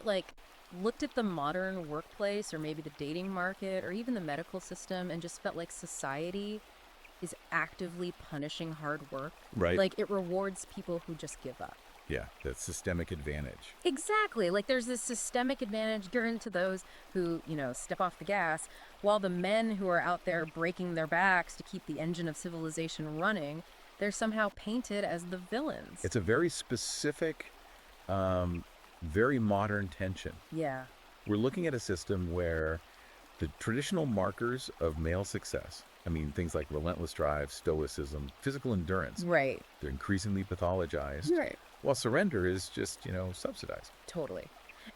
like, looked at the modern workplace or maybe the dating market or even the medical system and just felt like society is actively punishing hard work. Right. Like, it rewards people who just give up. Yeah, that systemic advantage. Exactly. Like, there's this systemic advantage given to those who, step off the gas, while the men who are out there breaking their backs to keep the engine of civilization running, they're somehow painted as the villains. It's a very specific, very modern tension. Yeah. We're looking at a system where the traditional markers of male success, I mean, things like relentless drive, stoicism, physical endurance, Right. they're increasingly pathologized. Right. While surrender is just, subsidized. Totally.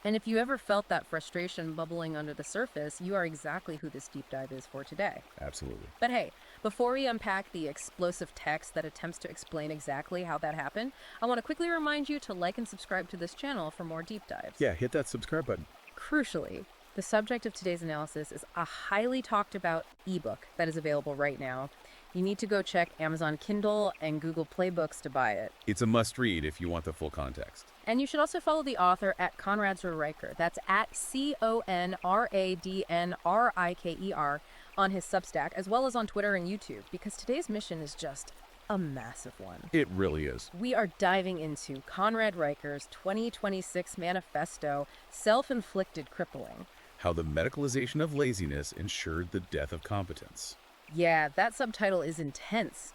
And if you ever felt that frustration bubbling under the surface, you are exactly who this deep dive is for today. Absolutely. But hey, before we unpack the explosive text that attempts to explain exactly how that happened, I want to quickly remind you to like and subscribe to this channel for more deep dives. Yeah, hit that subscribe button. Crucially, the subject of today's analysis is a highly talked about ebook that is available right now. You need to go check Amazon Kindle and Google Play Books to buy it. It's a must-read if you want the full context. And you should also follow the author at Conradser Riker. That's at CONRADNRIKER on his Substack, as well as on Twitter and YouTube, because today's mission is just a massive one. It really is. We are diving into Conrad Riker's 2026 manifesto, Self-Inflicted Crippling. How the medicalization of laziness ensured the death of competence. Yeah, that subtitle is intense.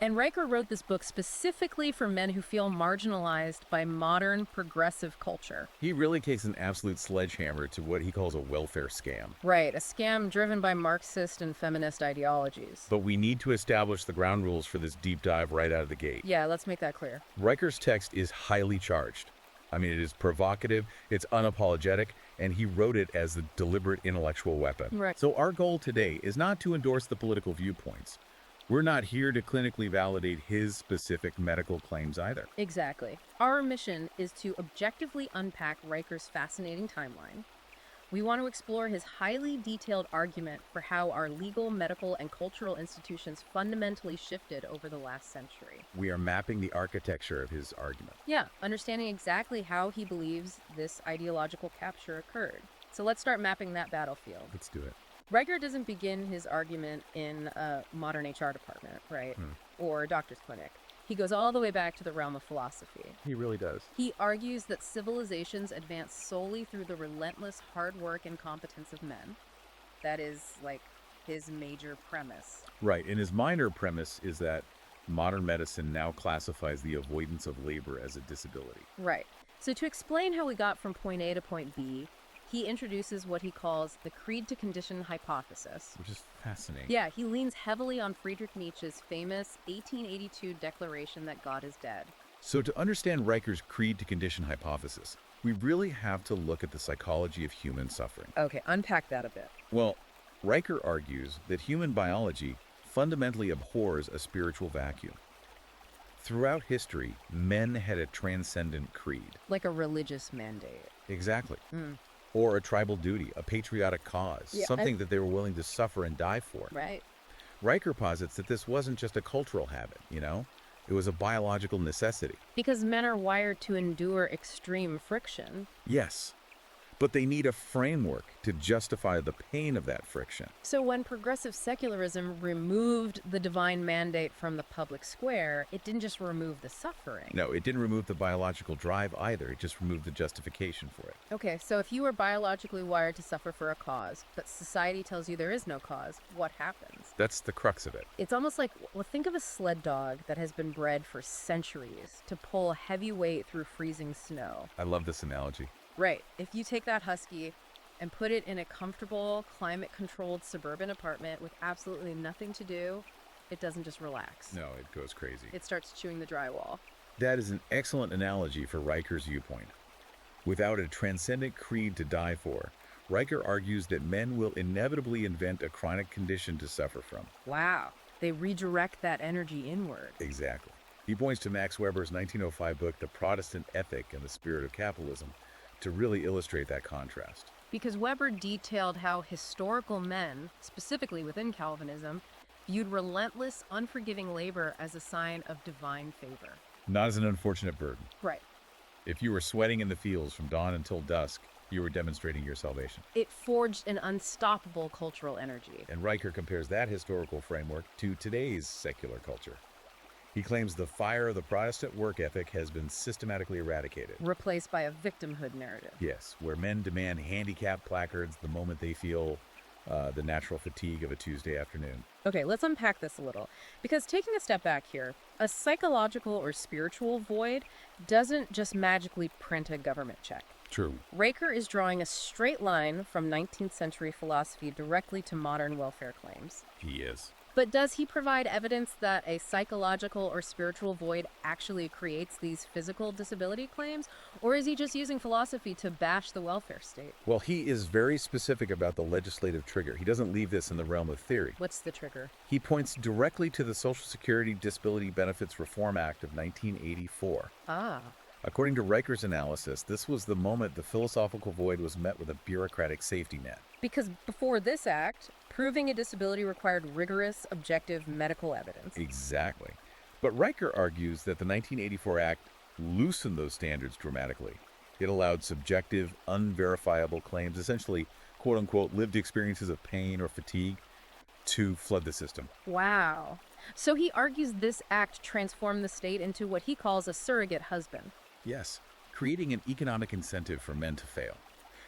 And Riker wrote this book specifically for men who feel marginalized by modern progressive culture. He really takes an absolute sledgehammer to what he calls a welfare scam. Right, a scam driven by Marxist and feminist ideologies. But we need to establish the ground rules for this deep dive right out of the gate. Yeah, let's make that clear. Riker's text is highly charged. I mean, it is provocative, it's unapologetic, and he wrote it as a deliberate intellectual weapon. Right. So our goal today is not to endorse the political viewpoints. We're not here to clinically validate his specific medical claims either. Exactly. Our mission is to objectively unpack Riker's fascinating timeline. We want to explore his highly detailed argument for how our legal, medical, and cultural institutions fundamentally shifted over the last century. We are mapping the architecture of his argument. Yeah, understanding exactly how he believes this ideological capture occurred. So let's start mapping that battlefield. Let's do it. Riker doesn't begin his argument in a modern HR department, right? Or a doctor's clinic. He goes all the way back to the realm of philosophy. He really does. He argues that civilizations advance solely through the relentless hard work and competence of men. That is, like, his major premise. Right, and his minor premise is that modern medicine now classifies the avoidance of labor as a disability. Right. So to explain how we got from point A to point B, he introduces what he calls the creed to condition hypothesis. Which is fascinating. Yeah, he leans heavily on Friedrich Nietzsche's famous 1882 declaration that God is dead. So to understand Riker's creed to condition hypothesis, we really have to look at the psychology of human suffering. Okay, unpack that a bit. Well, Riker argues that human biology fundamentally abhors a spiritual vacuum. Throughout history, men had a transcendent creed. Like a religious mandate. Exactly. Or a tribal duty, a patriotic cause, something that they were willing to suffer and die for. Right. Riker posits that this wasn't just a cultural habit, It was a biological necessity. Because men are wired to endure extreme friction. Yes, but they need a framework to justify the pain of that friction. So when progressive secularism removed the divine mandate from the public square, it didn't just remove the suffering. No, it didn't remove the biological drive either. It just removed the justification for it. Okay, so if you are biologically wired to suffer for a cause, but society tells you there is no cause, what happens? That's the crux of it. It's almost like, well, think of a sled dog that has been bred for centuries to pull heavy weight through freezing snow. I love this analogy. Right. If you take that husky and put it in a comfortable, climate-controlled suburban apartment with absolutely nothing to do, it doesn't just relax. No, it goes crazy. It starts chewing the drywall. That is an excellent analogy for Riker's viewpoint. Without a transcendent creed to die for, Riker argues that men will inevitably invent a chronic condition to suffer from. Wow. They redirect that energy inward. Exactly. He points to Max Weber's 1905 book, The Protestant Ethic and the Spirit of Capitalism, to really illustrate that contrast. Because Weber detailed how historical men, specifically within Calvinism, viewed relentless, unforgiving labor as a sign of divine favor. Not as an unfortunate burden. Right. If you were sweating in the fields from dawn until dusk, You were demonstrating your salvation. It forged an unstoppable cultural energy. And Riker compares that historical framework to today's secular culture. He claims the fire of the Protestant work ethic has been systematically eradicated. Replaced by a victimhood narrative. Yes, where men demand handicap placards the moment they feel the natural fatigue of a Tuesday afternoon. Okay, let's unpack this a little. Because taking a step back here, a psychological or spiritual void doesn't just magically print a government check. True. Riker is drawing a straight line from 19th century philosophy directly to modern welfare claims. He is. But does he provide evidence that a psychological or spiritual void actually creates these physical disability claims? Or is he just using philosophy to bash the welfare state? Well, he is very specific about the legislative trigger. He doesn't leave this in the realm of theory. What's the trigger? He points directly to the Social Security Disability Benefits Reform Act of 1984. Ah. According to Riker's analysis, this was the moment the philosophical void was met with a bureaucratic safety net. Because before this act, proving a disability required rigorous, objective medical evidence. Exactly. But Riker argues that the 1984 Act loosened those standards dramatically. It allowed subjective, unverifiable claims, essentially, quote-unquote, lived experiences of pain or fatigue, to flood the system. Wow. So he argues this act transformed the state into what he calls a surrogate husband. Yes, creating an economic incentive for men to fail,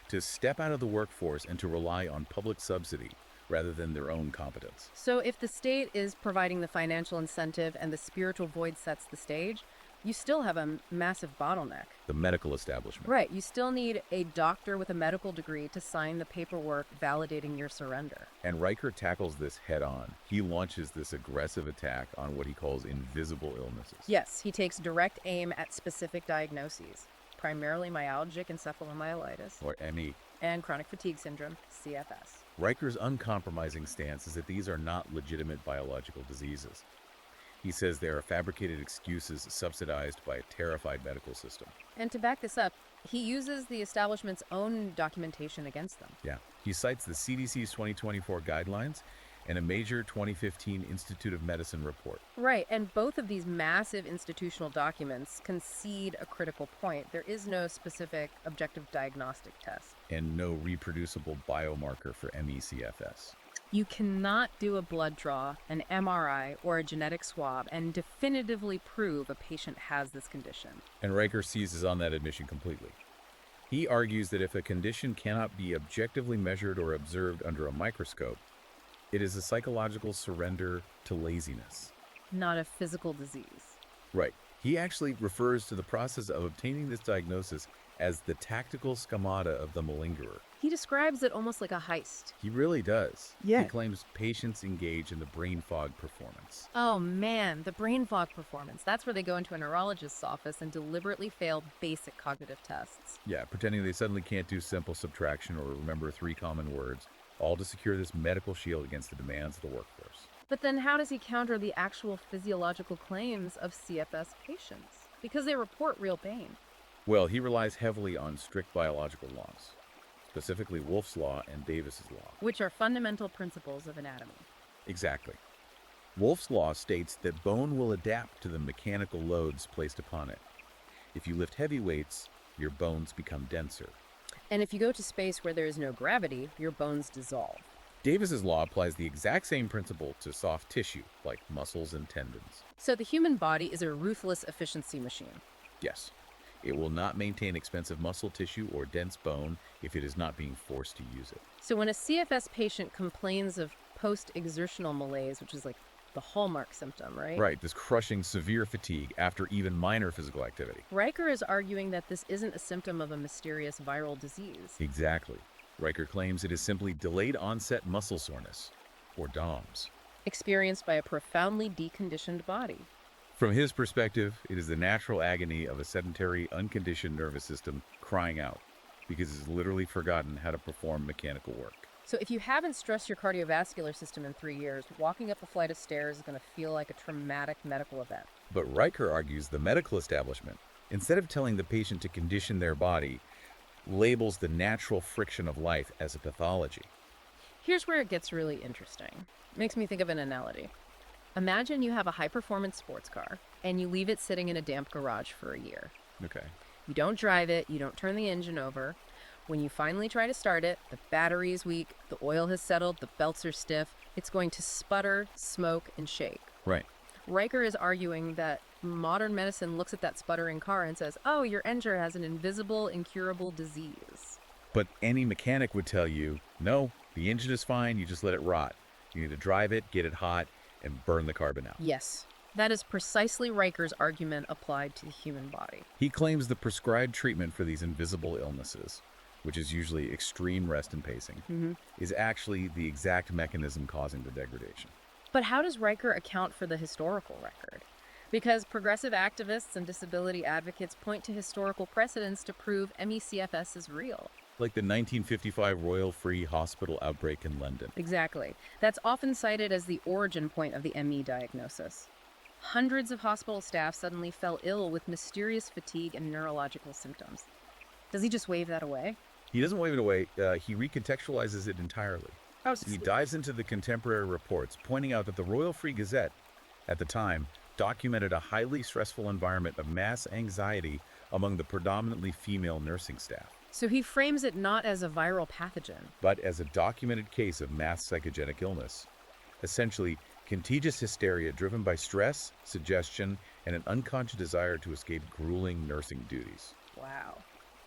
to step out of the workforce and to rely on public subsidy rather than their own competence. So if the state is providing the financial incentive and the spiritual void sets the stage, you still have a massive bottleneck. The medical establishment. Right. You still need a doctor with a medical degree to sign the paperwork validating your surrender. And Riker tackles this head on. He launches this aggressive attack on what he calls invisible illnesses. Yes, he takes direct aim at specific diagnoses, primarily myalgic encephalomyelitis, Or ME. and chronic fatigue syndrome, CFS. Riker's uncompromising stance is that these are not legitimate biological diseases. He says they are fabricated excuses subsidized by a terrified medical system. And to back this up, he uses the establishment's own documentation against them. Yeah. He cites the CDC's 2024 guidelines and a major 2015 Institute of Medicine report. Right, and both of these massive institutional documents concede a critical point. There is no specific objective diagnostic test. And no reproducible biomarker for ME/CFS. You cannot do a blood draw, an MRI, or a genetic swab and definitively prove a patient has this condition. And Riker seizes on that admission completely. He argues that if a condition cannot be objectively measured or observed under a microscope, it is a psychological surrender to laziness. Not a physical disease. Right. He actually refers to the process of obtaining this diagnosis as the tactical schemata of the malingerer. He describes it almost like a heist. He really does. Yeah. He claims patients engage in the brain fog performance. Oh man, the brain fog performance. That's where they go into a neurologist's office and deliberately fail basic cognitive tests. Yeah, pretending they suddenly can't do simple subtraction or remember 3 common words, all to secure this medical shield against the demands of the workforce. But then how does he counter the actual physiological claims of CFS patients? Because they report real pain. Well, he relies heavily on strict biological laws, specifically Wolff's Law and Davis's Law. Which are fundamental principles of anatomy. Exactly. Wolff's Law states that bone will adapt to the mechanical loads placed upon it. If you lift heavy weights, your bones become denser. And if you go to space where there is no gravity, your bones dissolve. Davis's law applies the exact same principle to soft tissue, like muscles and tendons. So the human body is a ruthless efficiency machine. Yes, it will not maintain expensive muscle tissue or dense bone if it is not being forced to use it. So when a CFS patient complains of post-exertional malaise, which is like the hallmark symptom, right? Right, this crushing severe fatigue after even minor physical activity. Riker is arguing that this isn't a symptom of a mysterious viral disease. Exactly. Riker claims it is simply delayed onset muscle soreness, or DOMS. Experienced by a profoundly deconditioned body. From his perspective, it is the natural agony of a sedentary, unconditioned nervous system crying out because it has literally forgotten how to perform mechanical work. So if you haven't stressed your cardiovascular system in 3 years, walking up a flight of stairs is going to feel like a traumatic medical event. But Riker argues the medical establishment, instead of telling the patient to condition their body, labels the natural friction of life as a pathology. Here's where it gets really interesting. Makes me think of an analogy. Imagine you have a high-performance sports car, and you leave it sitting in a damp garage for a year. Okay. You don't drive it, you don't turn the engine over. When you finally try to start it, the battery is weak, the oil has settled, the belts are stiff, it's going to sputter, smoke, and shake. Right. Riker is arguing that modern medicine looks at that sputtering car and says, oh, your engine has an invisible, incurable disease. But any mechanic would tell you, no, the engine is fine, you just let it rot. You need to drive it, get it hot, and burn the carbon out. Yes, that is precisely Riker's argument applied to the human body. He claims the prescribed treatment for these invisible illnesses, which is usually extreme rest and pacing, is actually the exact mechanism causing the degradation. But how does Riker account for the historical record? Because progressive activists and disability advocates point to historical precedents to prove MECFS is real. Like the 1955 Royal Free Hospital outbreak in London. Exactly. That's often cited as the origin point of the ME diagnosis. Hundreds of hospital staff suddenly fell ill with mysterious fatigue and neurological symptoms. Does he just wave that away? He doesn't wave it away, he recontextualizes it entirely. He dives into the contemporary reports, pointing out that the Royal Free Gazette, at the time, documented a highly stressful environment of mass anxiety among the predominantly female nursing staff. So he frames it not as a viral pathogen, but as a documented case of mass psychogenic illness. Essentially, contagious hysteria driven by stress, suggestion, and an unconscious desire to escape grueling nursing duties. Wow.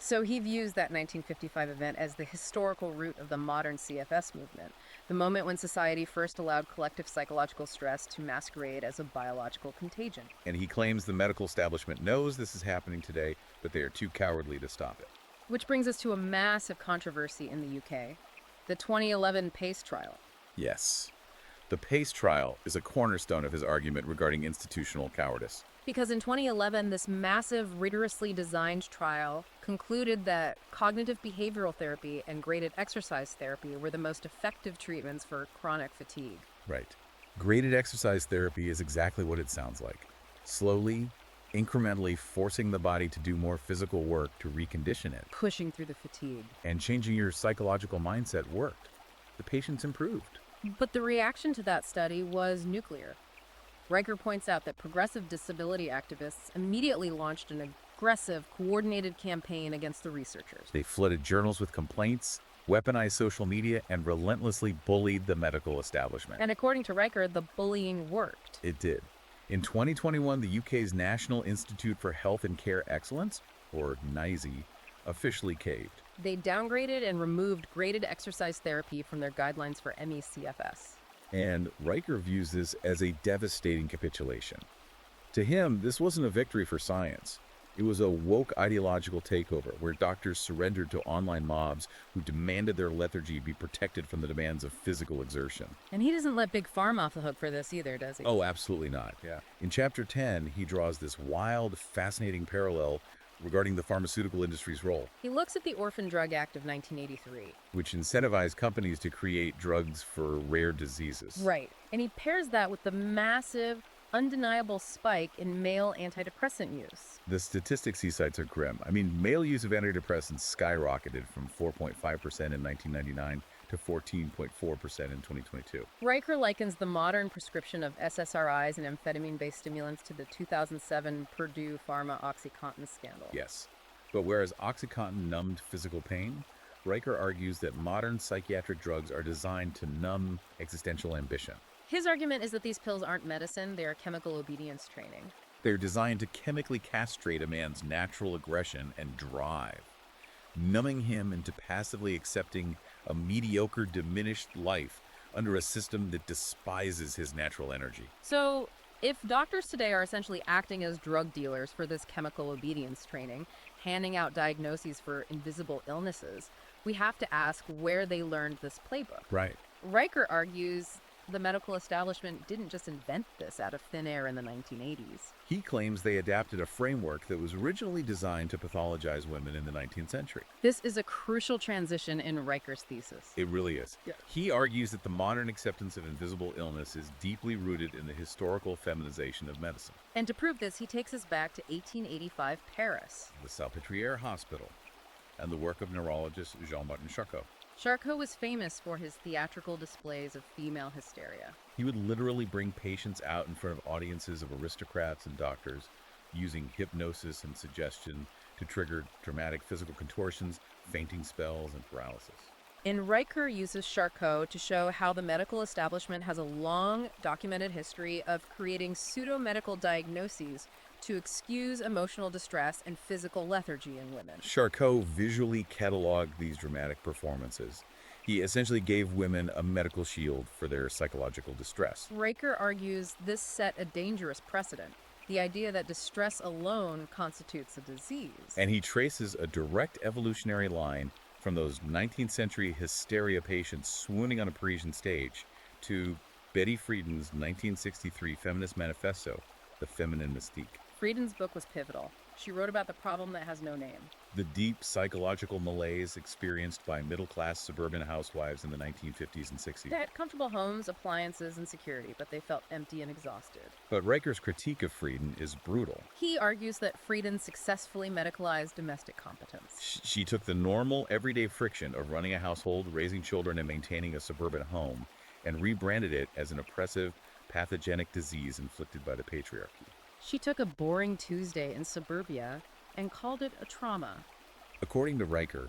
So he views that 1955 event as the historical root of the modern CFS movement, the moment when society first allowed collective psychological stress to masquerade as a biological contagion. And he claims the medical establishment knows this is happening today, but they are too cowardly to stop it. Which brings us to a massive controversy in the UK, the 2011 PACE trial. Yes. The PACE trial is a cornerstone of his argument regarding institutional cowardice. Because in 2011, this massive, rigorously designed trial concluded that cognitive behavioral therapy and graded exercise therapy were the most effective treatments for chronic fatigue. Right. Graded exercise therapy is exactly what it sounds like. Slowly, incrementally forcing the body to do more physical work to recondition it. Pushing through the fatigue. And changing your psychological mindset worked. The patients improved. But the reaction to that study was nuclear. Riker points out that progressive disability activists immediately launched an aggressive, coordinated campaign against the researchers. They flooded journals with complaints, weaponized social media, and relentlessly bullied the medical establishment. And according to Riker, the bullying worked. It did. In 2021, the UK's National Institute for Health and Care Excellence, or NICE, officially caved. They downgraded and removed graded exercise therapy from their guidelines for MECFS. And Riker views this as a devastating capitulation. To him, this wasn't a victory for science. It was a woke ideological takeover where doctors surrendered to online mobs who demanded their lethargy be protected from the demands of physical exertion. And he doesn't let Big Pharma off the hook for this either, does he? Oh, absolutely not. Yeah. In Chapter 10, he draws this wild, fascinating parallel regarding the pharmaceutical industry's role. He looks at the Orphan Drug Act of 1983, which incentivized companies to create drugs for rare diseases. Right. And he pairs that with the massive, undeniable spike in male antidepressant use. The statistics he cites are grim. I mean, male use of antidepressants skyrocketed from 4.5% in 1999 to 14.4% in 2022. Riker likens the modern prescription of SSRIs and amphetamine-based stimulants to the 2007 Purdue Pharma OxyContin scandal. Yes. But whereas OxyContin numbed physical pain, Riker argues that modern psychiatric drugs are designed to numb existential ambition. His argument is that these pills aren't medicine, they are chemical obedience training. They're designed to chemically castrate a man's natural aggression and drive, numbing him into passively accepting a mediocre, diminished life under a system that despises his natural energy. So, if doctors today are essentially acting as drug dealers for this chemical obedience training, handing out diagnoses for invisible illnesses, we have to ask where they learned this playbook. Right. Riker argues the medical establishment didn't just invent this out of thin air in the 1980s. He claims they adapted a framework that was originally designed to pathologize women in the 19th century. This is a crucial transition in Riker's thesis. It really is. Yeah. He argues that the modern acceptance of invisible illness is deeply rooted in the historical feminization of medicine. And to prove this, he takes us back to 1885 Paris. The Salpêtrière Hospital and the work of neurologist Jean-Martin Charcot. Charcot was famous for his theatrical displays of female hysteria. He would literally bring patients out in front of audiences of aristocrats and doctors, using hypnosis and suggestion to trigger dramatic physical contortions, fainting spells, and paralysis. And Riker uses Charcot to show how the medical establishment has a long documented history of creating pseudo-medical diagnoses to excuse emotional distress and physical lethargy in women. Charcot visually cataloged these dramatic performances. He essentially gave women a medical shield for their psychological distress. Riker argues this set a dangerous precedent, the idea that distress alone constitutes a disease. And he traces a direct evolutionary line from those 19th century hysteria patients swooning on a Parisian stage to Betty Friedan's 1963 feminist manifesto, The Feminine Mystique. Friedan's book was pivotal. She wrote about the problem that has no name. The deep psychological malaise experienced by middle-class suburban housewives in the 1950s and 60s. They had comfortable homes, appliances, and security, but they felt empty and exhausted. But Riker's critique of Friedan is brutal. He argues that Friedan successfully medicalized domestic competence. She took the normal, everyday friction of running a household, raising children, and maintaining a suburban home, and rebranded it as an oppressive, pathogenic disease inflicted by the patriarchy. She took a boring Tuesday in suburbia and called it a trauma. According to Riker,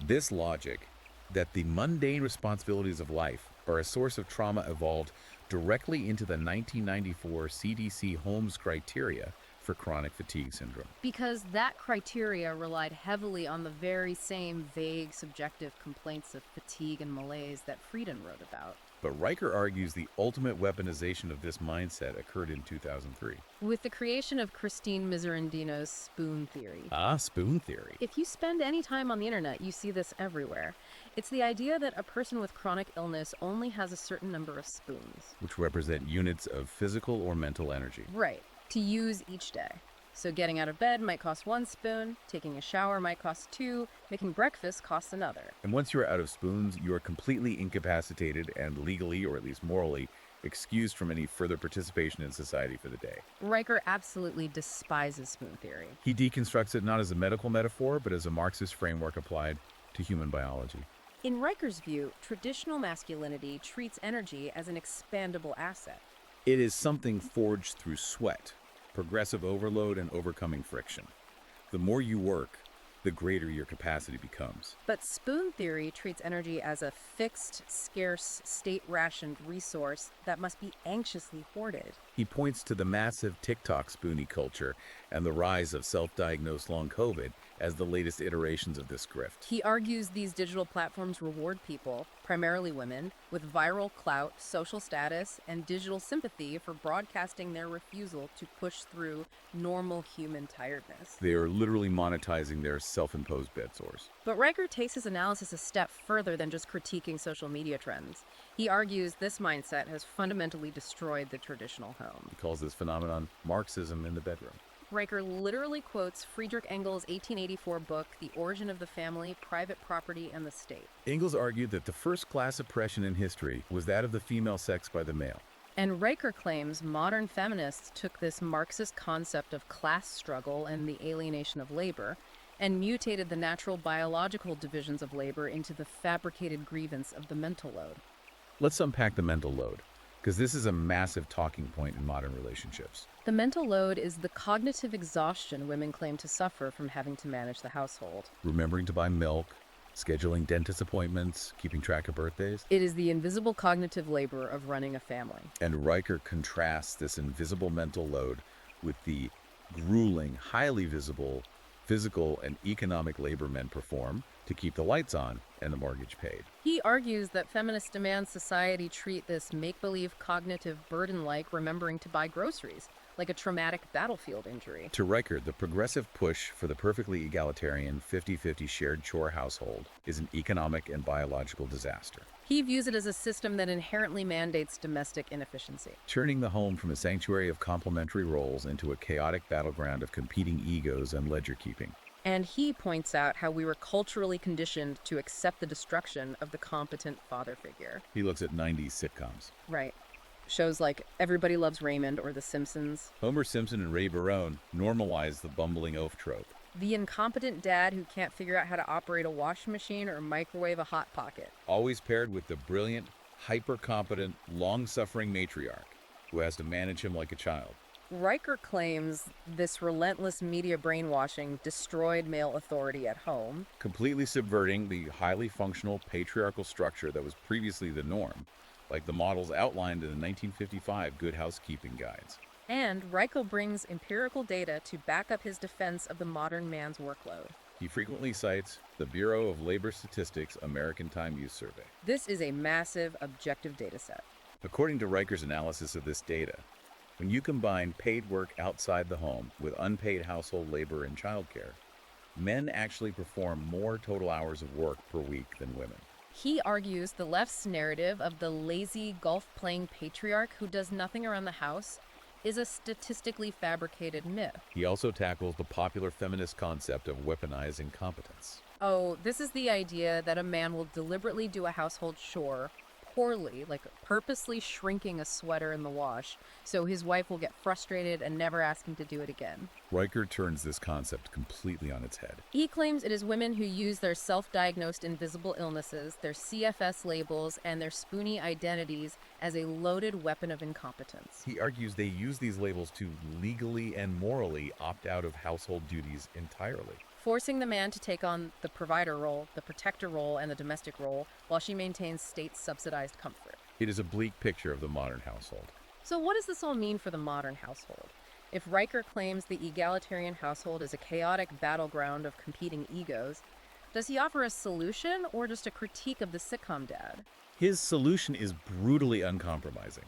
this logic that the mundane responsibilities of life are a source of trauma evolved directly into the 1994 CDC Holmes criteria for chronic fatigue syndrome. Because that criteria relied heavily on the very same vague, subjective complaints of fatigue and malaise that Friedan wrote about. But Riker argues the ultimate weaponization of this mindset occurred in 2003. With the creation of Christine Miserandino's spoon theory. Spoon theory. If you spend any time on the internet, you see this everywhere. It's the idea that a person with chronic illness only has a certain number of spoons. Which represent units of physical or mental energy. Right, to use each day. So getting out of bed might cost 1 spoon, taking a shower might cost 2, making breakfast costs another. And once you're out of spoons, you are completely incapacitated and legally, or at least morally, excused from any further participation in society for the day. Riker absolutely despises spoon theory. He deconstructs it not as a medical metaphor, but as a Marxist framework applied to human biology. In Riker's view, traditional masculinity treats energy as an expandable asset. It is something forged through sweat, progressive overload, and overcoming friction. The more you work, the greater your capacity becomes. But spoon theory treats energy as a fixed, scarce, state-rationed resource that must be anxiously hoarded. He points to the massive TikTok spoonie culture and the rise of self-diagnosed long COVID as the latest iterations of this grift. He argues these digital platforms reward people, primarily women, with viral clout, social status, and digital sympathy for broadcasting their refusal to push through normal human tiredness. They are literally monetizing their self-imposed bed sores. But Riker takes his analysis a step further than just critiquing social media trends. He argues this mindset has fundamentally destroyed the traditional home. He calls this phenomenon Marxism in the bedroom. Riker literally quotes Friedrich Engels' 1884 book, The Origin of the Family, Private Property, and the State. Engels argued that the first class oppression in history was that of the female sex by the male. And Riker claims modern feminists took this Marxist concept of class struggle and the alienation of labor and mutated the natural biological divisions of labor into the fabricated grievance of the mental load. Let's unpack the mental load, because this is a massive talking point in modern relationships. The mental load is the cognitive exhaustion women claim to suffer from having to manage the household. Remembering to buy milk, scheduling dentist appointments, keeping track of birthdays. It is the invisible cognitive labor of running a family. And Riker contrasts this invisible mental load with the grueling, highly visible physical and economic labor men perform to keep the lights on and the mortgage paid. He argues that feminists demand society treat this make-believe cognitive burden like remembering to buy groceries, like a traumatic battlefield injury. To Riker, the progressive push for the perfectly egalitarian 50-50 shared chore household is an economic and biological disaster. He views it as a system that inherently mandates domestic inefficiency. Turning the home from a sanctuary of complementary roles into a chaotic battleground of competing egos and ledger keeping. And he points out how we were culturally conditioned to accept the destruction of the competent father figure. He looks at 90s sitcoms. Right. Shows like Everybody Loves Raymond or The Simpsons. Homer Simpson and Ray Barone normalize the bumbling oaf trope. The incompetent dad who can't figure out how to operate a washing machine or microwave a Hot Pocket. Always paired with the brilliant, hyper-competent, long-suffering matriarch who has to manage him like a child. Riker claims this relentless media brainwashing destroyed male authority at home. completely subverting the highly functional patriarchal structure that was previously the norm, like the models outlined in the 1955 Good Housekeeping Guides. And Riker brings empirical data to back up his defense of the modern man's workload. He frequently cites the Bureau of Labor Statistics American Time Use Survey. This is a massive objective data set. According to Riker's analysis of this data, when you combine paid work outside the home with unpaid household labor and childcare, men actually perform more total hours of work per week than women. He argues the left's narrative of the lazy golf-playing patriarch who does nothing around the house is a statistically fabricated myth. He also tackles the popular feminist concept of weaponized incompetence. Oh, this is the idea that a man will deliberately do a household chore poorly, like purposely shrinking a sweater in the wash, so his wife will get frustrated and never ask him to do it again. Riker turns this concept completely on its head. He claims it is women who use their self-diagnosed invisible illnesses, their CFS labels, and their spoony identities as a loaded weapon of incompetence. He argues they use these labels to legally and morally opt out of household duties entirely. Forcing the man to take on the provider role, the protector role, and the domestic role, while she maintains state-subsidized comfort. It is a bleak picture of the modern household. So what does this all mean for the modern household? If Riker claims the egalitarian household is a chaotic battleground of competing egos, does he offer a solution or just a critique of the sitcom dad? His solution is brutally uncompromising.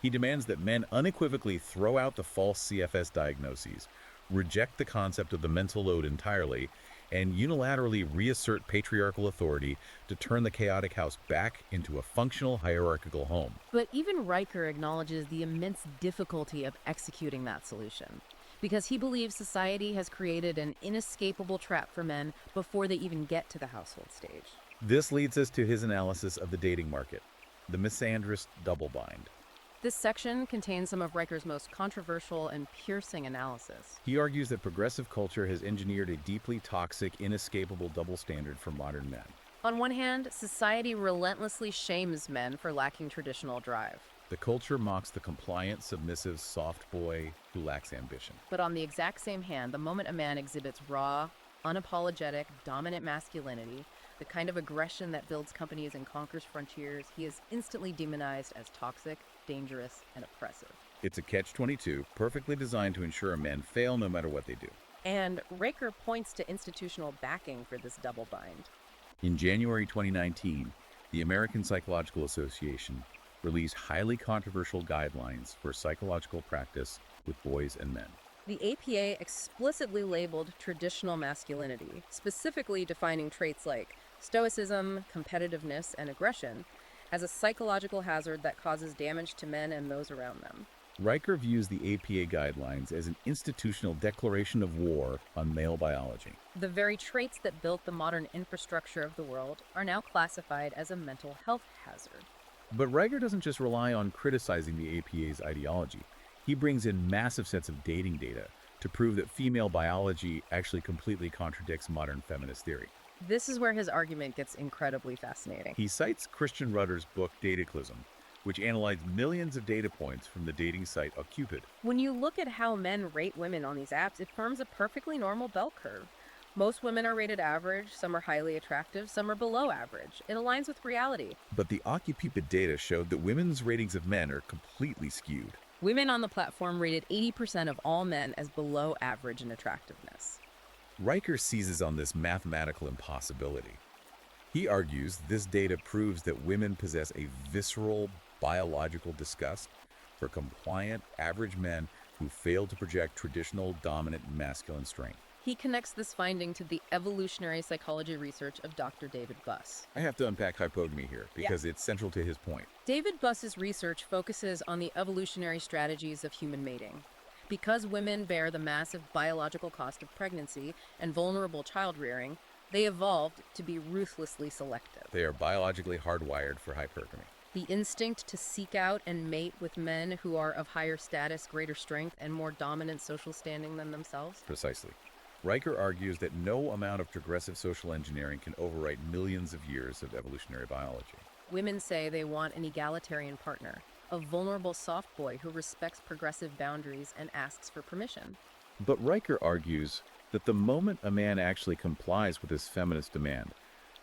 He demands that men unequivocally throw out the false CFS diagnoses, reject the concept of the mental load entirely, and unilaterally reassert patriarchal authority to turn the chaotic house back into a functional hierarchical home. But even Riker acknowledges the immense difficulty of executing that solution, because he believes society has created an inescapable trap for men before they even get to the household stage. This leads us to his analysis of the dating market, the misandrist double bind. This section contains some of Riker's most controversial and piercing analysis. He argues that progressive culture has engineered a deeply toxic, inescapable double standard for modern men. On one hand, society relentlessly shames men for lacking traditional drive. The culture mocks the compliant, submissive, soft boy who lacks ambition. But on the exact same hand, the moment a man exhibits raw, unapologetic, dominant masculinity, the kind of aggression that builds companies and conquers frontiers, he is instantly demonized as toxic, dangerous, and oppressive. It's a catch-22, perfectly designed to ensure men fail no matter what they do. And Riker points to institutional backing for this double bind. In January 2019, the American Psychological Association released highly controversial guidelines for psychological practice with boys and men. The APA explicitly labeled traditional masculinity, specifically defining traits like stoicism, competitiveness, and aggression, as a psychological hazard that causes damage to men and those around them. Riker views the APA guidelines as an institutional declaration of war on male biology. The very traits that built the modern infrastructure of the world are now classified as a mental health hazard. But Riker doesn't just rely on criticizing the APA's ideology. He brings in massive sets of dating data to prove that female biology actually completely contradicts modern feminist theory. This is where his argument gets incredibly fascinating. He cites Christian Rudder's book Dataclysm, which analyzed millions of data points from the dating site OkCupid. When you look at how men rate women on these apps, it forms a perfectly normal bell curve. Most women are rated average, some are highly attractive, some are below average. It aligns with reality. But the OkCupid data showed that women's ratings of men are completely skewed. Women on the platform rated 80% of all men as below average in attractiveness. Riker seizes on this mathematical impossibility. He argues this data proves that women possess a visceral, biological disgust for compliant, average men who fail to project traditional, dominant masculine strength. He connects this finding to the evolutionary psychology research of Dr. David Buss. I have to unpack hypogamy here because it's central to his point. David Buss's research focuses on the evolutionary strategies of human mating. Because women bear the massive biological cost of pregnancy and vulnerable child rearing, they evolved to be ruthlessly selective. They are biologically hardwired for hypergamy. The instinct to seek out and mate with men who are of higher status, greater strength, and more dominant social standing than themselves. Precisely. Riker argues that no amount of progressive social engineering can overwrite millions of years of evolutionary biology. Women say they want an egalitarian partner, a vulnerable soft boy who respects progressive boundaries and asks for permission. But Riker argues that the moment a man actually complies with this feminist demand,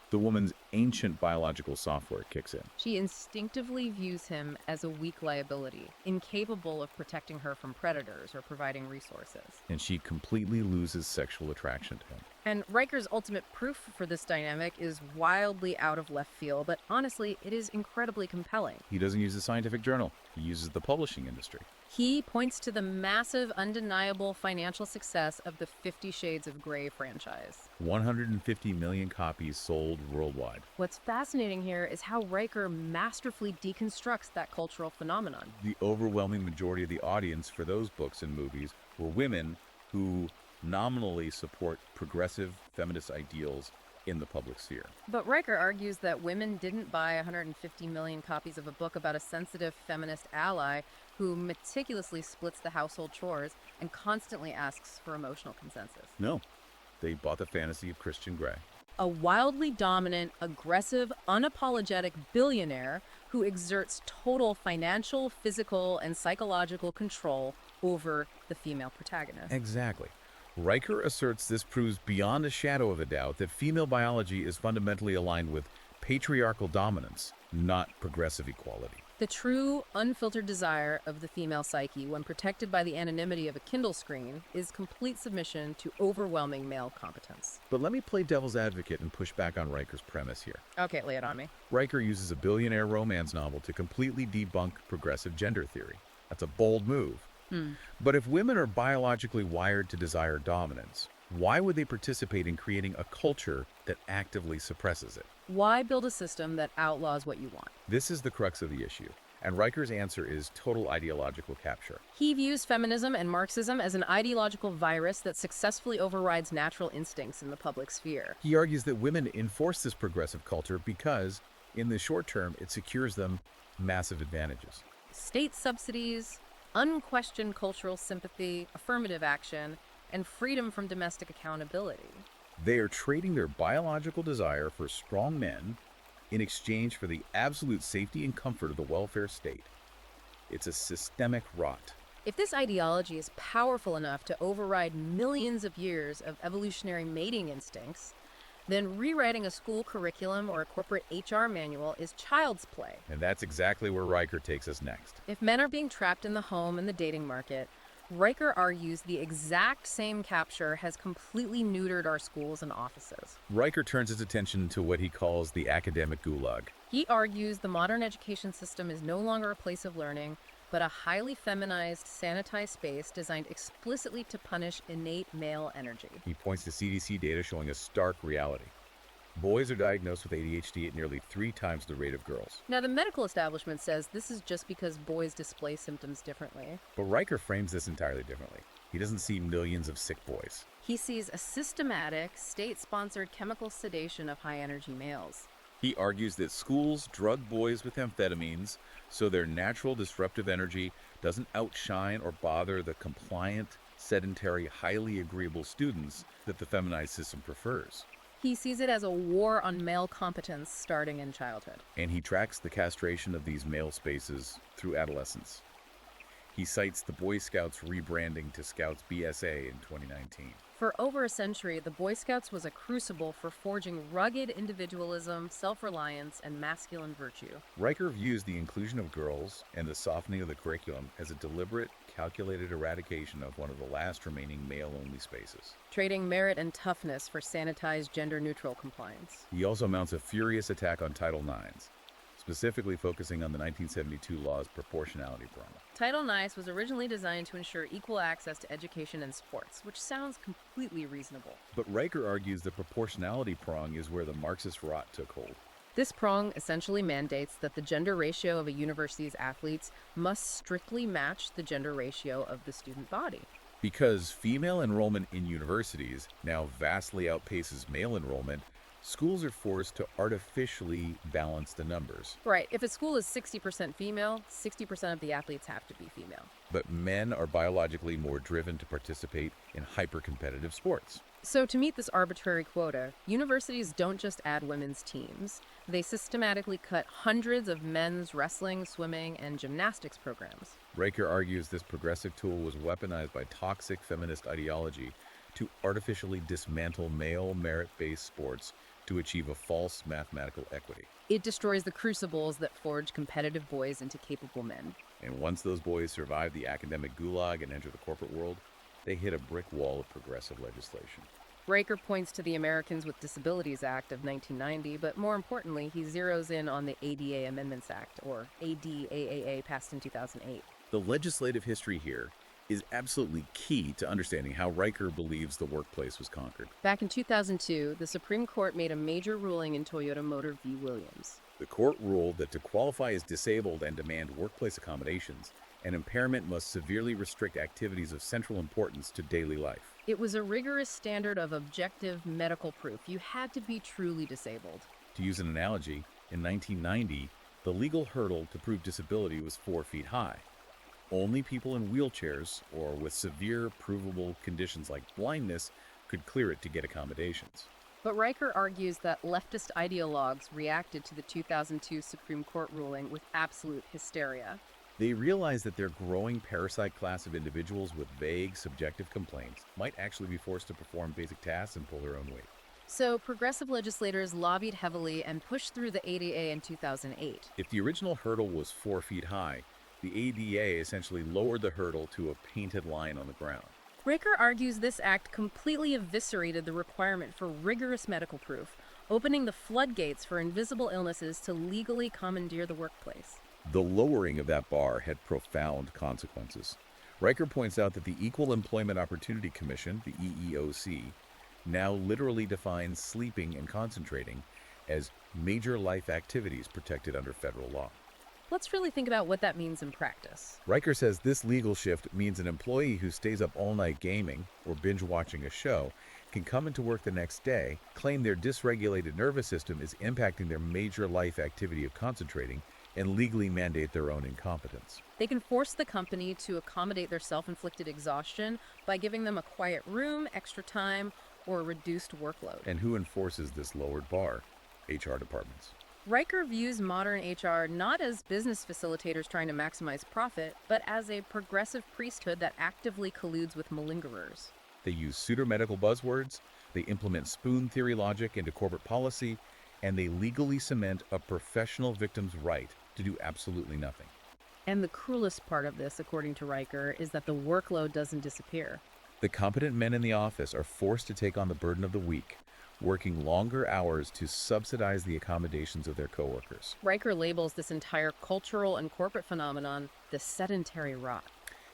the woman's ancient biological software kicks in. She instinctively views him as a weak liability, incapable of protecting her from predators or providing resources. And she completely loses sexual attraction to him. And Riker's ultimate proof for this dynamic is wildly out of left field, but honestly, it is incredibly compelling. He doesn't use a scientific journal. He uses the publishing industry. He points to the massive, undeniable financial success of the 50 Shades of Grey franchise. 150 million copies sold worldwide. What's fascinating here is how Riker masterfully deconstructs that cultural phenomenon. The overwhelming majority of the audience for those books and movies were women who nominally support progressive feminist ideals in the public sphere. But Riker argues that women didn't buy 150 million copies of a book about a sensitive feminist ally who meticulously splits the household chores and constantly asks for emotional consensus. No, they bought the fantasy of Christian Grey. A wildly dominant, aggressive, unapologetic billionaire who exerts total financial, physical, and psychological control over the female protagonist. Exactly. Riker asserts this proves beyond a shadow of a doubt that female biology is fundamentally aligned with patriarchal dominance, not progressive equality. The true, unfiltered desire of the female psyche, when protected by the anonymity of a Kindle screen, is complete submission to overwhelming male competence. But let me play devil's advocate and push back on Riker's premise here. Okay, lay it on me. Riker uses a billionaire romance novel to completely debunk progressive gender theory. That's a bold move. But if women are biologically wired to desire dominance, why would they participate in creating a culture that actively suppresses it? Why build a system that outlaws what you want? This is the crux of the issue, and Riker's answer is total ideological capture. He views feminism and Marxism as an ideological virus that successfully overrides natural instincts in the public sphere. He argues that women enforce this progressive culture because, in the short term, it secures them massive advantages. State subsidies, unquestioned cultural sympathy, affirmative action, and freedom from domestic accountability. They are trading their biological desire for strong men in exchange for the absolute safety and comfort of the welfare state. It's a systemic rot. If this ideology is powerful enough to override millions of years of evolutionary mating instincts, then rewriting a school curriculum or a corporate HR manual is child's play. And that's exactly where Riker takes us next. If men are being trapped in the home and the dating market, Riker argues the exact same capture has completely neutered our schools and offices. Riker turns his attention to what he calls the academic gulag. He argues the modern education system is no longer a place of learning, but a highly feminized, sanitized space designed explicitly to punish innate male energy. He points to CDC data showing a stark reality. Boys are diagnosed with ADHD at nearly 3 times the rate of girls. Now, the medical establishment says this is just because boys display symptoms differently. But Riker frames this entirely differently. He doesn't see millions of sick boys. He sees a systematic, state-sponsored chemical sedation of high-energy males. He argues that schools drug boys with amphetamines so their natural disruptive energy doesn't outshine or bother the compliant, sedentary, highly agreeable students that the feminized system prefers. He sees it as a war on male competence starting in childhood. And he tracks the castration of these male spaces through adolescence. He cites the Boy Scouts rebranding to Scouts BSA in 2019. For over a century, the Boy Scouts was a crucible for forging rugged individualism, self-reliance, and masculine virtue. Riker views the inclusion of girls and the softening of the curriculum as a deliberate, calculated eradication of one of the last remaining male-only spaces. Trading merit and toughness for sanitized, gender-neutral compliance. He also mounts a furious attack on Title IX, specifically focusing on the 1972 law's proportionality prong. Title IX was originally designed to ensure equal access to education and sports, which sounds completely reasonable. But Riker argues the proportionality prong is where the Marxist rot took hold. This prong essentially mandates that the gender ratio of a university's athletes must strictly match the gender ratio of the student body. Because female enrollment in universities now vastly outpaces male enrollment, Schools are forced to artificially balance the numbers, Right. If a school is 60% female, 60% of the athletes have to be female. but men are biologically more driven to participate in hyper-competitive sports. So, to meet this arbitrary quota, universities don't just add women's teams, they systematically cut hundreds of men's wrestling, swimming, and gymnastics programs. Riker argues this progressive tool was weaponized by toxic feminist ideology to artificially dismantle male merit-based sports to achieve a false mathematical equity. It destroys the crucibles that forge competitive boys into capable men. And once those boys survive the academic gulag and enter the corporate world, they hit a brick wall of progressive legislation. Riker points to the Americans with Disabilities Act of 1990, but more importantly, he zeroes in on the ADA Amendments Act, or ADAAA, passed in 2008. The legislative history here is absolutely key to understanding how Riker believes the workplace was conquered. Back in 2002, the Supreme Court made a major ruling in Toyota Motor v. Williams. The court ruled that to qualify as disabled and demand workplace accommodations, an impairment must severely restrict activities of central importance to daily life. It was a rigorous standard of objective medical proof. You had to be truly disabled. To use an analogy, in 1990, the legal hurdle to prove disability was 4 feet high. Only people in wheelchairs or with severe provable conditions like blindness could clear it to get accommodations. But Riker argues that leftist ideologues reacted to the 2002 Supreme Court ruling with absolute hysteria. They realized that their growing parasite class of individuals with vague, subjective complaints might actually be forced to perform basic tasks and pull their own weight. So progressive legislators lobbied heavily and pushed through the ADA in 2008. If the original hurdle was 4 feet high, the ADA essentially lowered the hurdle to a painted line on the ground. Riker argues this act completely eviscerated the requirement for rigorous medical proof, opening the floodgates for invisible illnesses to legally commandeer the workplace. The lowering of that bar had profound consequences. Riker points out that the Equal Employment Opportunity Commission, the EEOC, now literally defines sleeping and concentrating as major life activities protected under federal law. Let's really think about what that means in practice. Riker says this legal shift means an employee who stays up all night gaming or binge watching a show can come into work the next day, claim their dysregulated nervous system is impacting their major life activity of concentrating, and legally mandate their own incompetence. They can force the company to accommodate their self-inflicted exhaustion by giving them a quiet room, extra time, or a reduced workload. And who enforces this lowered bar? HR departments. Riker views modern HR not as business facilitators trying to maximize profit, but as a progressive priesthood that actively colludes with malingerers. They use pseudo-medical buzzwords, they implement spoon theory logic into corporate policy, and they legally cement a professional victim's right to do absolutely nothing. And the cruelest part of this, according to Riker, is that the workload doesn't disappear. The competent men in the office are forced to take on the burden of the week, working longer hours to subsidize the accommodations of their coworkers. Riker labels this entire cultural and corporate phenomenon the sedentary rot.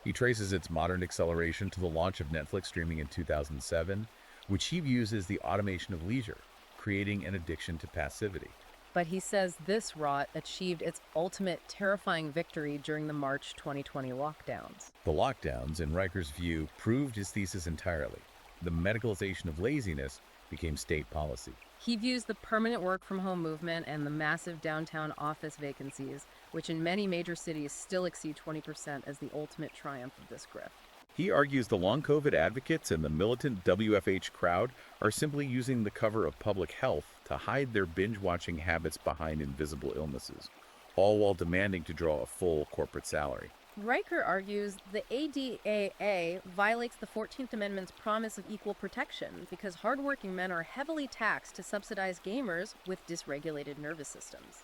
He traces its modern acceleration to the launch of Netflix streaming in 2007, which he views as the automation of leisure, creating an addiction to passivity. But he says this rot achieved its ultimate terrifying victory during the March 2020 lockdowns. The lockdowns, in Riker's view, proved his thesis entirely. The medicalization of laziness became state policy. He views the permanent work-from-home movement and the massive downtown office vacancies, which in many major cities still exceed 20%, as the ultimate triumph of this grift. He argues the long COVID advocates and the militant WFH crowd are simply using the cover of public health to hide their binge-watching habits behind invisible illnesses, all while demanding to draw a full corporate salary. Riker argues the ADAA violates the 14th Amendment's promise of equal protection because hardworking men are heavily taxed to subsidize gamers with dysregulated nervous systems.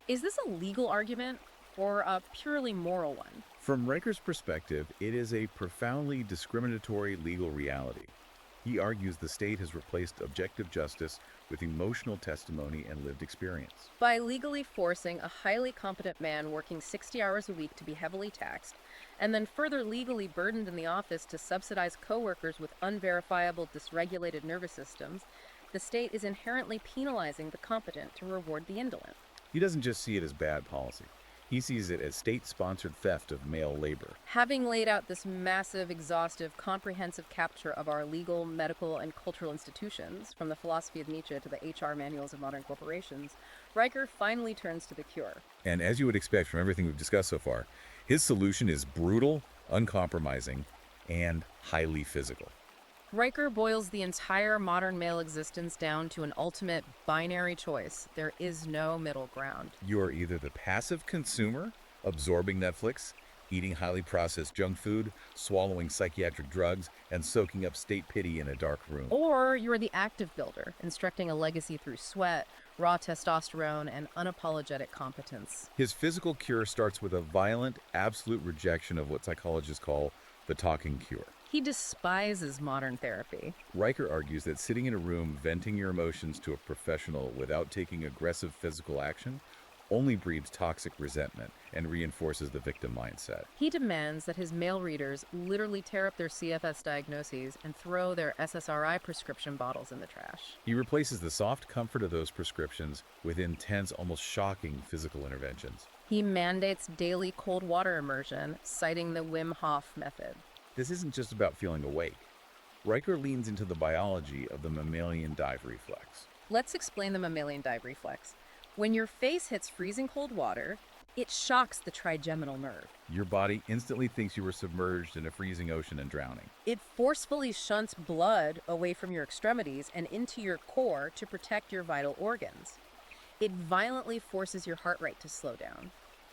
Is this a legal argument or a purely moral one? From Riker's perspective, it is a profoundly discriminatory legal reality. He argues the state has replaced objective justice with emotional testimony and lived experience. By legally forcing a highly competent man working 60 hours a week to be heavily taxed, and then further legally burdened in the office to subsidize coworkers with unverifiable dysregulated nervous systems, the state is inherently penalizing the competent to reward the indolent. He doesn't just see it as bad policy. He sees it as state-sponsored theft of male labor. Having laid out this massive, exhaustive, comprehensive capture of our legal, medical, and cultural institutions, from the philosophy of Nietzsche to the HR manuals of modern corporations, Riker finally turns to the cure. And as you would expect from everything we've discussed so far, his solution is brutal, uncompromising, and highly physical. Riker boils the entire modern male existence down to an ultimate binary choice. There is no middle ground. You are either the passive consumer, absorbing Netflix, eating highly processed junk food, swallowing psychiatric drugs, and soaking up state pity in a dark room. Or you're the active builder, instructing a legacy through sweat, raw testosterone, and unapologetic competence. His physical cure starts with a violent, absolute rejection of what psychologists call the talking cure. He despises modern therapy. Riker argues that sitting in a room venting your emotions to a professional without taking aggressive physical action only breeds toxic resentment and reinforces the victim mindset. He demands that his male readers literally tear up their CFS diagnoses and throw their SSRI prescription bottles in the trash. He replaces the soft comfort of those prescriptions with intense, almost shocking physical interventions. He mandates daily cold water immersion, citing the Wim Hof method. This isn't just about feeling awake. Riker leans into the biology of the mammalian dive reflex. Let's explain the mammalian dive reflex. When your face hits freezing cold water, it shocks the trigeminal nerve. Your body instantly thinks you were submerged in a freezing ocean and drowning. It forcefully shunts blood away from your extremities and into your core to protect your vital organs. It violently forces your heart rate to slow down.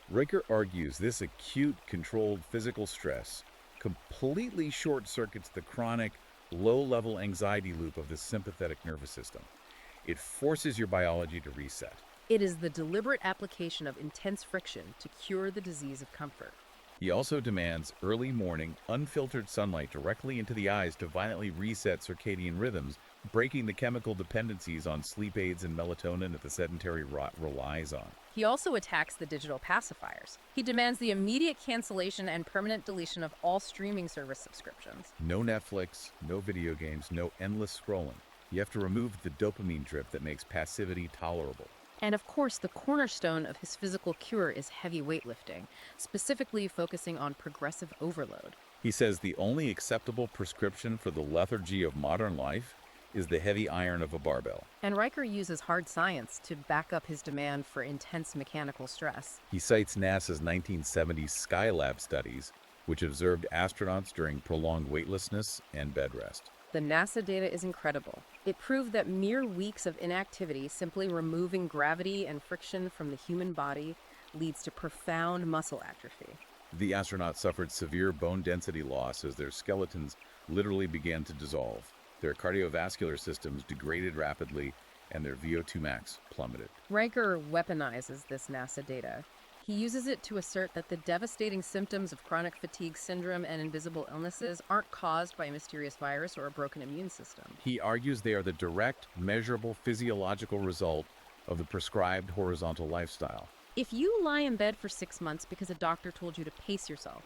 Riker argues this acute, controlled physical stress completely short-circuits the chronic, low-level anxiety loop of the sympathetic nervous system. It forces your biology to reset. It is the deliberate application of intense friction to cure the disease of comfort. He also demands early morning, unfiltered sunlight directly into the eyes to violently reset circadian rhythms, breaking the chemical dependencies on sleep aids and melatonin that the sedentary rot relies on. He also attacks the digital pacifiers. He demands the immediate cancellation and permanent deletion of all streaming service subscriptions. No Netflix, no video games, no endless scrolling. You have to remove the dopamine drip that makes passivity tolerable. And of course, the cornerstone of his physical cure is heavy weightlifting, specifically focusing on progressive overload. He says the only acceptable prescription for the lethargy of modern life is the heavy iron of a barbell. And Riker uses hard science to back up his demand for intense mechanical stress. He cites NASA's 1970s Skylab studies, which observed astronauts during prolonged weightlessness and bed rest. The NASA data is incredible. It proved that mere weeks of inactivity, simply removing gravity and friction from the human body, leads to profound muscle atrophy. The astronauts suffered severe bone density loss as their skeletons literally began to dissolve. Their cardiovascular systems degraded rapidly, and their VO2 max plummeted. Riker weaponizes this NASA data. He uses it to assert that the devastating symptoms of chronic fatigue syndrome and invisible illnesses aren't caused by a mysterious virus or a broken immune system. He argues they are the direct, measurable physiological result of the prescribed horizontal lifestyle. If you lie in bed for 6 months because a doctor told you to pace yourself,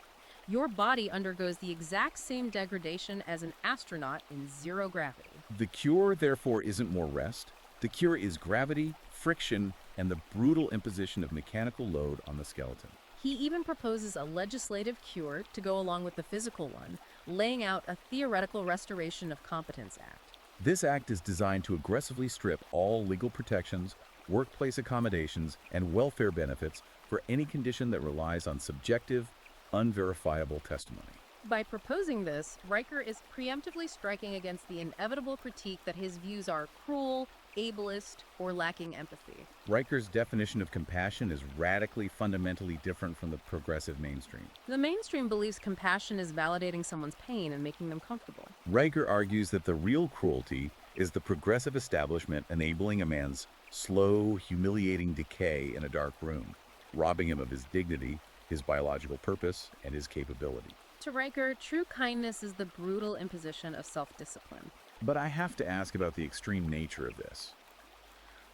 your body undergoes the exact same degradation as an astronaut in zero gravity. The cure, therefore, isn't more rest. The cure is gravity, friction, and the brutal imposition of mechanical load on the skeleton. He even proposes a legislative cure to go along with the physical one, laying out a theoretical Restoration of Competence Act. This act is designed to aggressively strip all legal protections, workplace accommodations, and welfare benefits for any condition that relies on subjective, unverifiable testimony. By proposing this, Riker is preemptively striking against the inevitable critique that his views are cruel, ableist, or lacking empathy. Riker's definition of compassion is radically, fundamentally different from the progressive mainstream. The mainstream believes compassion is validating someone's pain and making them comfortable. Riker argues that the real cruelty is the progressive establishment enabling a man's slow, humiliating decay in a dark room, robbing him of his dignity, his biological purpose, and his capability. To Riker, true kindness is the brutal imposition of self-discipline. But I have to ask about the extreme nature of this.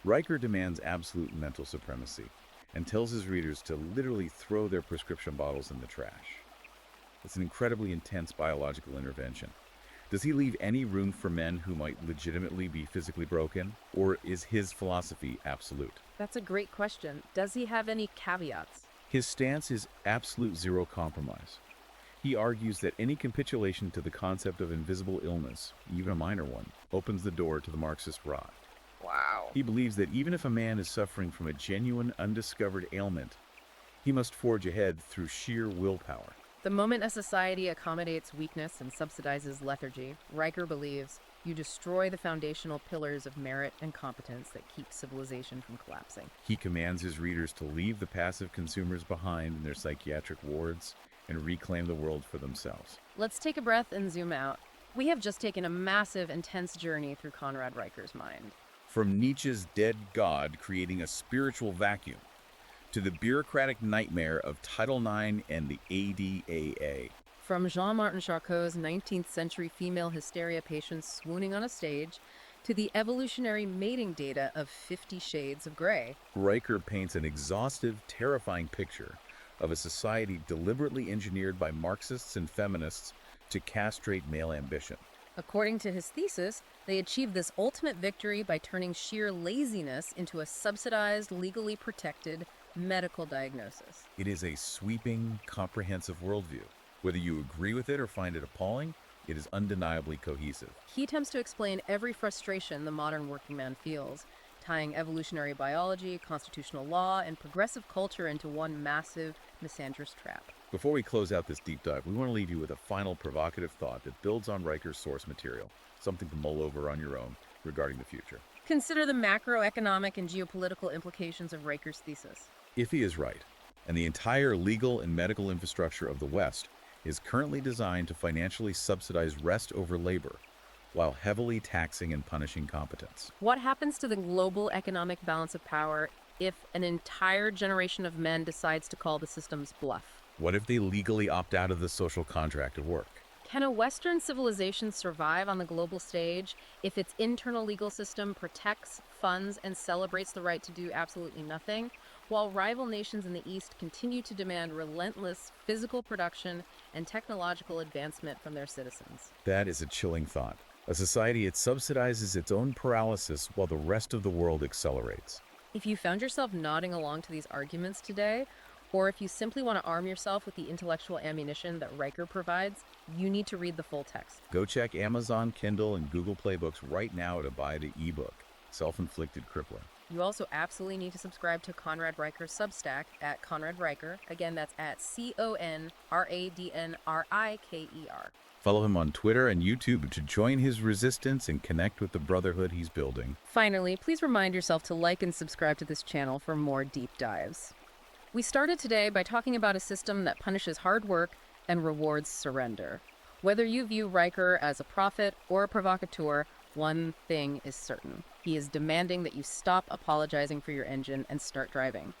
Riker demands absolute mental supremacy and tells his readers to literally throw their prescription bottles in the trash. It's an incredibly intense biological intervention. Does he leave any room for men who might legitimately be physically broken, or is his philosophy absolute? That's a great question. Does he have any caveats? His stance is absolute zero compromise. He argues that any capitulation to the concept of invisible illness, even a minor one, opens the door to the Marxist rot. Wow. He believes that even if a man is suffering from a genuine, undiscovered ailment, he must forge ahead through sheer willpower. The moment a society accommodates weakness and subsidizes lethargy, Riker believes you destroy the foundational pillars of merit and competence that keep civilization from collapsing. He commands his readers to leave the passive consumers behind in their psychiatric wards and reclaim the world for themselves. Let's take a breath and zoom out. We have just taken a massive, intense journey through Conrad Riker's mind. From Nietzsche's dead God creating a spiritual vacuum, to the bureaucratic nightmare of Title IX and the ADAA. From Jean-Martin Charcot's 19th century female hysteria patients swooning on a stage, to the evolutionary mating data of 50 Shades of Grey. Riker paints an exhaustive, terrifying picture of a society deliberately engineered by Marxists and feminists to castrate male ambition. According to his thesis, they achieved this ultimate victory by turning sheer laziness into a subsidized, legally protected medical diagnosis. It is a sweeping, comprehensive worldview. Whether you agree with it or find it appalling, it is undeniably cohesive. He attempts to explain every frustration the modern working man feels, tying evolutionary biology, constitutional law, and progressive culture into one massive misandrist trap. Before we close out this deep dive, we want to leave you with a final provocative thought that builds on Riker's source material, something to mull over on your own regarding the future. Consider the macroeconomic and geopolitical implications of Riker's thesis. If he is right, and the entire legal and medical infrastructure of the West is currently designed to financially subsidize rest over labor, while heavily taxing and punishing competence. What happens to the global economic balance of power if an entire generation of men decides to call the system's bluff? What if they legally opt out of the social contract of work? Can a Western civilization survive on the global stage if its internal legal system protects, funds, and celebrates the right to do absolutely nothing, while rival nations in the East continue to demand relentless physical production and technological advancement from their citizens? That is a chilling thought. A society that subsidizes its own paralysis while the rest of the world accelerates. If you found yourself nodding along to these arguments today, or if you simply want to arm yourself with the intellectual ammunition that Riker provides, you need to read the full text. Go check Amazon, Kindle, and Google Play Books right now to buy the ebook, Self-Inflicted Crippling. You also absolutely need to subscribe to Conrad Riker's Substack at Conrad Riker. Again, that's at CONRADNRIKER. Follow him on Twitter and YouTube to join his resistance and connect with the brotherhood he's building. Finally, please remind yourself to like and subscribe to this channel for more deep dives. We started today by talking about a system that punishes hard work and rewards surrender. Whether you view Riker as a prophet or a provocateur, one thing is certain. He is demanding that you stop apologizing for your engine and start driving.